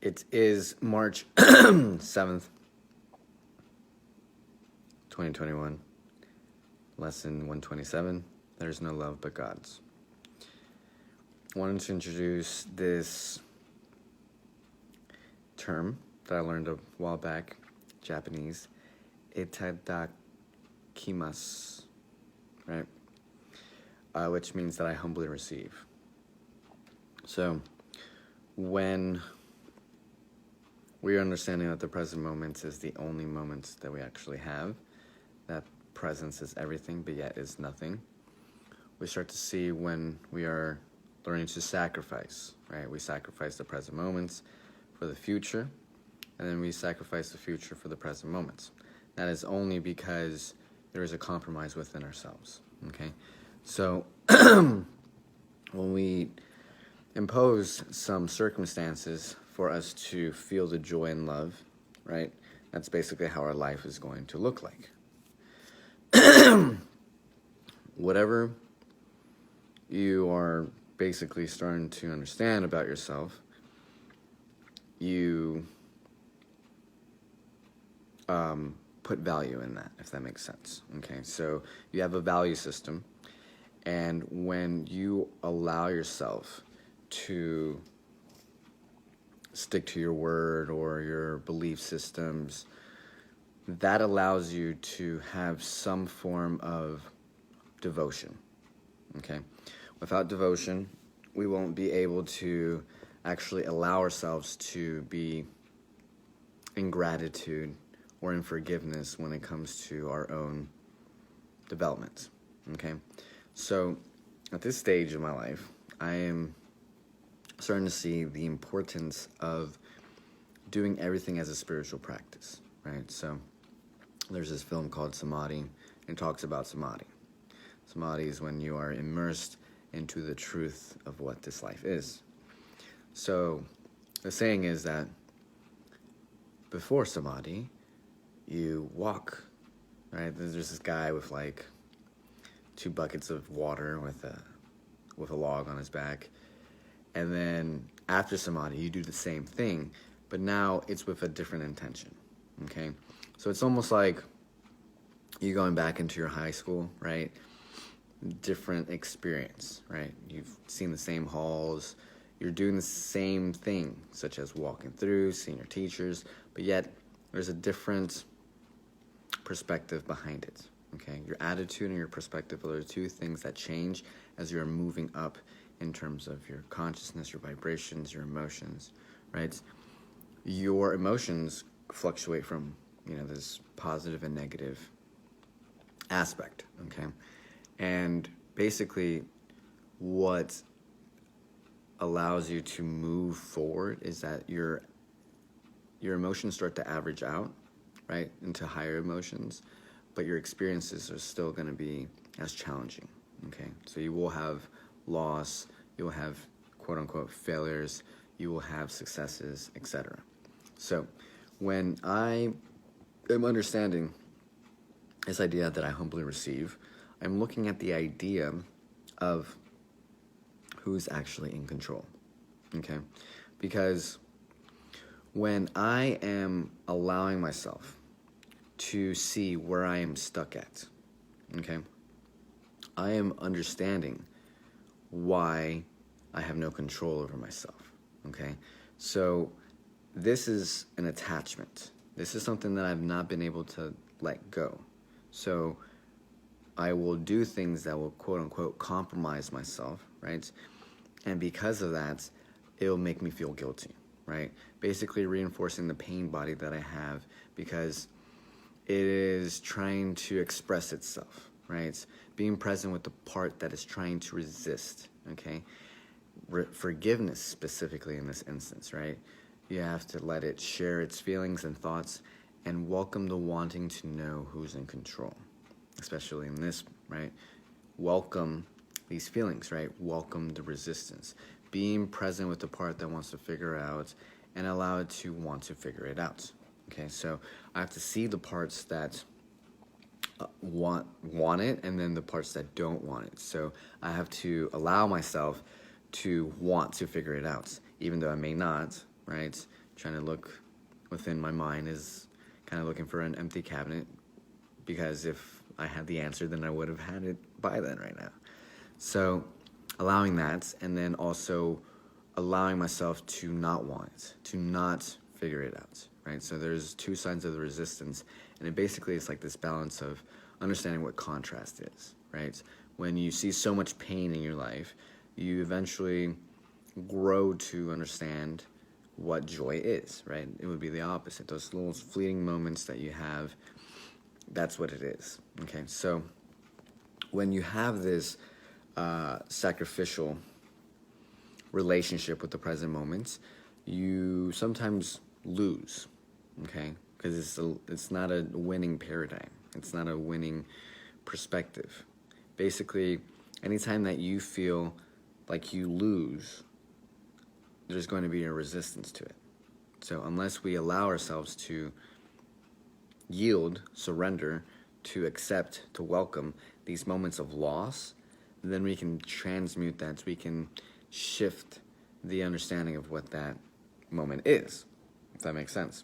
It is March 7th, 2021. Lesson 127. There's no love but God's. I wanted to introduce this term that I learned a while back, Japanese, itadakimasu, right? Which means that I humbly receive. So, when we are understanding that the present moment is the only moment that we actually have, that presence is everything but yet is nothing, we start to see when we are learning to sacrifice, right? We sacrifice the present moments for the future, and then we sacrifice the future for the present moments. That is only because there is a compromise within ourselves, okay? So, when we impose some circumstances for us to feel the joy and love, right? That's basically how our life is going to look like. Whatever you are basically starting to understand about yourself, you put value in that, if that makes sense. Okay, so you have a value system, and when you allow yourself to stick to your word or your belief systems, that allows you to have some form of devotion, okay? Without devotion, we won't be able to actually allow ourselves to be in gratitude or in forgiveness when it comes to our own development, okay? So, at this stage of my life, I am starting to see the importance of doing everything as a spiritual practice, right? So there's this film called Samadhi, and talks about Samadhi. Samadhi is when you are immersed into the truth of what this life is. So the saying is that before Samadhi, you walk, right? There's this guy with like 2 buckets of water with a log on his back. And then after Samadhi, you do the same thing, but now it's with a different intention, okay? So it's almost like you going back into your high school, right? Different experience, right? You've seen the same halls, you're doing the same thing, such as walking through, seeing your teachers, but yet there's a different perspective behind it, okay? Your attitude and your perspective are the 2 things that change as you're moving up in terms of your consciousness, your vibrations, your emotions, right? Your emotions fluctuate from, this positive and negative aspect, okay? And basically what allows you to move forward is that your emotions start to average out, right, into higher emotions, but your experiences are still going to be as challenging, okay? So you will have loss, you will have quote-unquote failures, you will have successes, etc. So when I am understanding this idea that I humbly receive, I'm looking at the idea of who's actually in control, okay? Because when I am allowing myself to see where I am stuck at, okay, I am understanding why I have no control over myself, okay? So this is an attachment. This is something that I've not been able to let go. So I will do things that will quote-unquote compromise myself, right? And because of that, it'll make me feel guilty, right? Basically reinforcing the pain body that I have because it is trying to express itself, right? Being present with the part that is trying to resist, okay? Forgiveness specifically in this instance, right? You have to let it share its feelings and thoughts and welcome the wanting to know who's in control, especially in this, right? Welcome these feelings, right? Welcome the resistance. Being present with the part that wants to figure out and allow it to want to figure it out, okay? So I have to see the parts that want it and then the parts that don't want it. So I have to allow myself to want to figure it out, even though I may not, right? trying to look within my mind is kind of looking for an empty cabinet, because if I had the answer, then I would have had it by then right now. So allowing that, and then also allowing myself to not want it, to not figure it out, right? So there's two sides of the resistance, and it basically is like this balance of understanding what contrast is, right? When you see so much pain in your life, you eventually grow to understand what joy is, right? It would be the opposite. Those little fleeting moments that you have, that's what it is, okay? So when you have this sacrificial relationship with the present moment, you sometimes lose, okay? Because it's not a winning paradigm. It's not a winning perspective. Basically, anytime that you feel like you lose, there's going to be a resistance to it. So unless we allow ourselves to yield, surrender, to accept, to welcome these moments of loss, then we can transmute that, so we can shift the understanding of what that moment is, if that makes sense.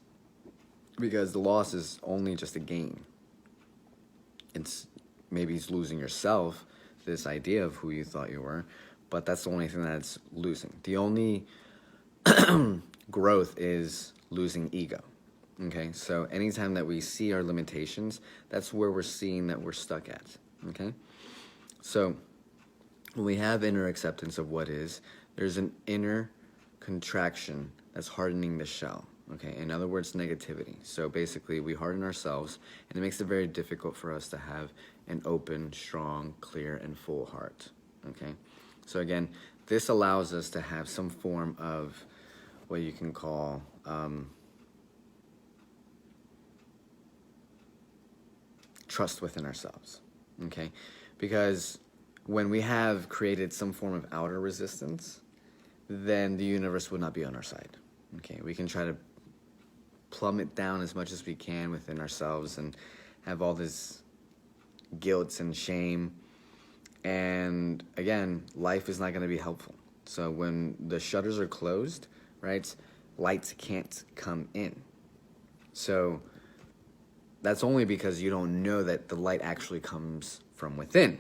Because the loss is only just a gain. Maybe it's losing yourself, this idea of who you thought you were, but that's the only thing that's losing. The only growth is losing ego. Okay, so anytime that we see our limitations, that's where we're seeing that we're stuck at. Okay, so when we have inner acceptance of what is, there's an inner contraction that's hardening the shell. Okay, in other words, negativity. So basically, we harden ourselves, and it makes it very difficult for us to have an open, strong, clear, and full heart. Okay, so again, this allows us to have some form of what you can call trust within ourselves. Okay, because when we have created some form of outer resistance, then the universe would not be on our side. Okay, we can try to plummet down as much as we can within ourselves and have all this guilt and shame. And again, life is not going to be helpful. So when the shutters are closed, right, lights can't come in. So that's only because you don't know that the light actually comes from within.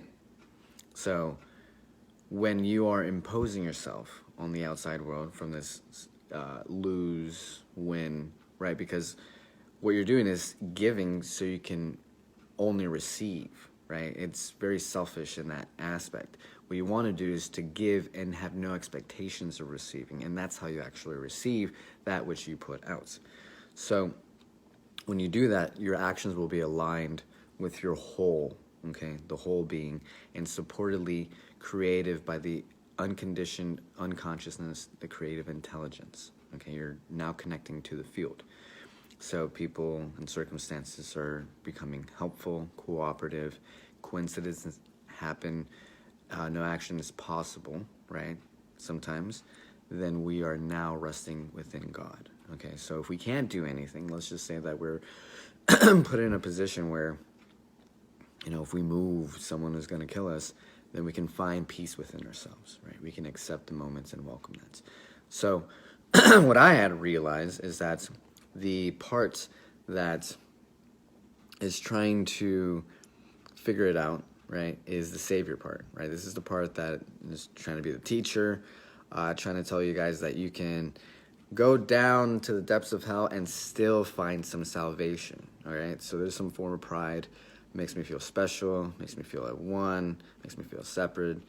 So when you are imposing yourself on the outside world from this lose-win, right? Because what you're doing is giving so you can only receive, right? It's very selfish in that aspect. What you want to do is to give and have no expectations of receiving, and that's how you actually receive that which you put out. So when you do that, your actions will be aligned with your whole, okay, the whole being, and supportedly creative by the unconditioned unconsciousness, the creative intelligence. Okay, you're now connecting to the field. So people and circumstances are becoming helpful, cooperative, coincidences happen, no action is possible, right? Sometimes, then we are now resting within God. Okay, so if we can't do anything, let's just say that we're put in a position where, you know, if we move, someone is going to kill us, then we can find peace within ourselves, right? We can accept the moments and welcome that. So what I had to realize is that the part that is trying to figure it out, right, is the savior part, right? This is the part that is trying to be the teacher, trying to tell you guys that you can go down to the depths of hell and still find some salvation, all right? So there's some form of pride. Makes me feel special, makes me feel at one, makes me feel separate,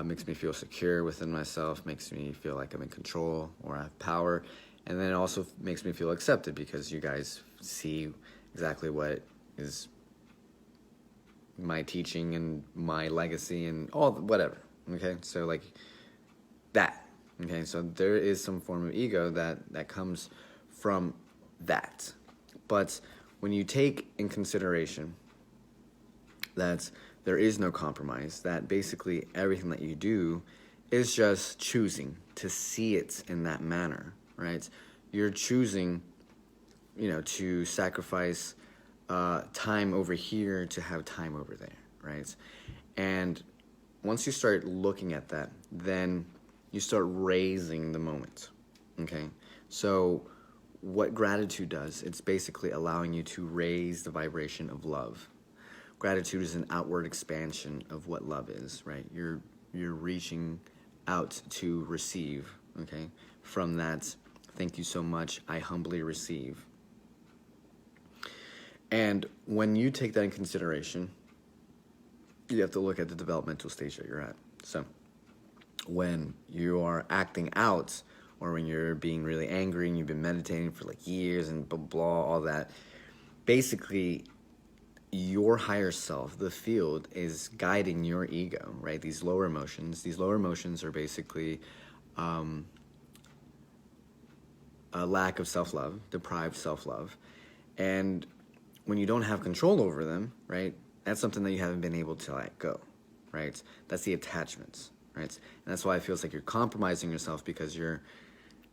makes me feel secure within myself, makes me feel like I'm in control or I have power, and then it also makes me feel accepted because you guys see exactly what is my teaching and my legacy and all whatever, okay? So like that, okay? So there is some form of ego that comes from that. But when you take in consideration that there is no compromise, that basically everything that you do is just choosing to see it in that manner, right? You're choosing, you know, to sacrifice time over here to have time over there, right? And once you start looking at that, then you start raising the moment, okay? So what gratitude does, it's basically allowing you to raise the vibration of love. Gratitude is an outward expansion of what love is, right? You're reaching out to receive, okay? From that, thank you so much, I humbly receive. And when you take that in consideration, you have to look at the developmental stage that you're at. So when you are acting out, or when you're being really angry and you've been meditating for like years and blah, blah, all that, basically your higher self, the field, is guiding your ego, right? These lower emotions are basically a lack of self-love, deprived self-love. And when you don't have control over them, right, that's something that you haven't been able to let go, right? That's the attachments, right? And that's why it feels like you're compromising yourself, because you're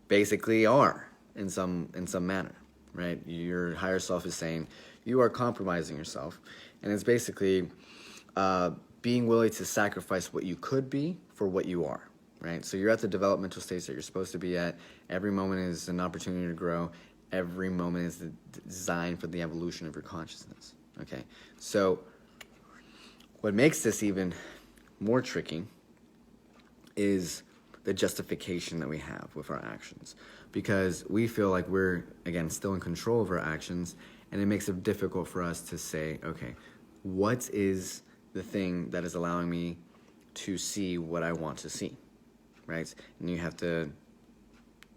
basically are in some manner, right? Your higher self is saying you are compromising yourself, and it's basically being willing to sacrifice what you could be for what you are, right? So you're at the developmental stage that you're supposed to be at. Every moment is an opportunity to grow. Every moment is designed for the evolution of your consciousness, okay? So what makes this even more tricky is the justification that we have with our actions, because we feel like we're, again, still in control of our actions, and it makes it difficult for us to say, okay, what is the thing that is allowing me to see what I want to see, right? And you have to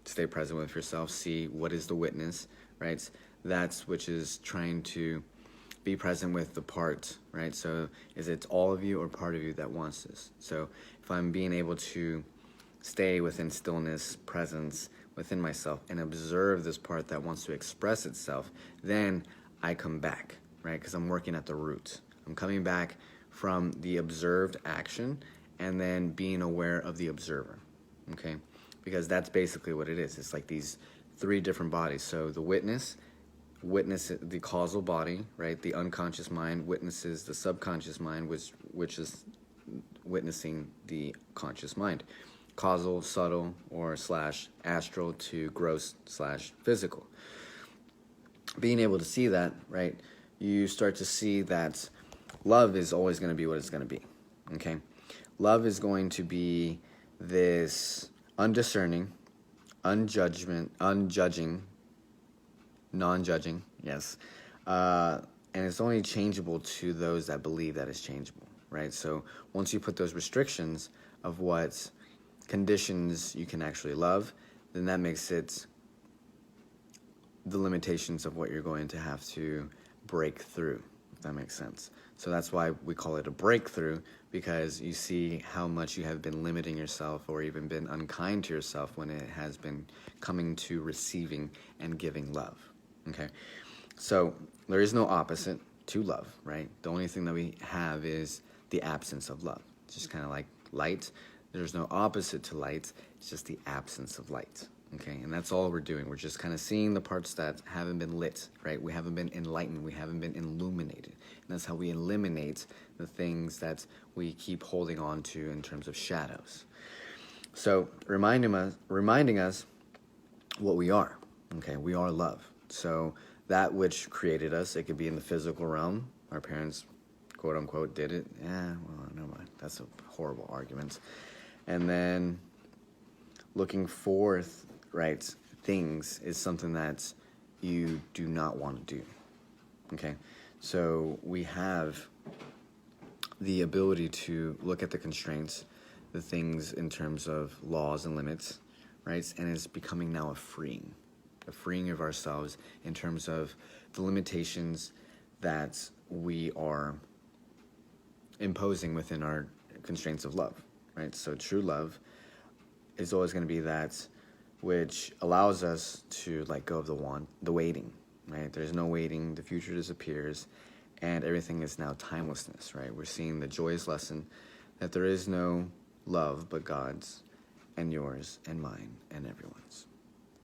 stay present with yourself, see what is the witness, right? That's which is trying to be present with the part, right? So is it all of you or part of you that wants this? So if I'm being able to stay within stillness, presence within myself, and observe this part that wants to express itself, then I come back, right? Because I'm working at the root. I'm coming back from the observed action and then being aware of the observer, okay? Because that's basically what it is. It's like these three different bodies. So the witness the causal body, right? The unconscious mind witnesses the subconscious mind, which is witnessing the conscious mind. Causal, subtle, or / astral to gross / physical. Being able to see that, right, you start to see that love is always going to be what it's going to be, okay? Love is going to be this undiscerning, non-judging, yes, and it's only changeable to those that believe that it's changeable, right? So once you put those restrictions of what conditions you can actually love, then that makes it the limitations of what you're going to have to break through, if that makes sense. So that's why we call it a breakthrough, because you see how much you have been limiting yourself or even been unkind to yourself when it has been coming to receiving and giving love, okay? So there is no opposite to love, right? The only thing that we have is the absence of love. It's just kind of like light. There's no opposite to light. It's just the absence of light, okay? And that's all we're doing. We're just kind of seeing the parts that haven't been lit, right? We haven't been enlightened. We haven't been illuminated. And that's how we eliminate the things that we keep holding on to in terms of shadows. So reminding us what we are, okay? We are love. So that which created us, it could be in the physical realm. Our parents, quote unquote, did it. Yeah, well, never mind. That's a horrible argument. And then looking forth, right, things is something that you do not want to do, okay? So we have the ability to look at the constraints, the things in terms of laws and limits, right? And it's becoming now a freeing of ourselves in terms of the limitations that we are imposing within our constraints of love, right? So true love is always going to be that which allows us to let go of the waiting, right? There's no waiting, the future disappears, and everything is now timelessness, right? We're seeing the joyous lesson that there is no love but God's and yours and mine and everyone's.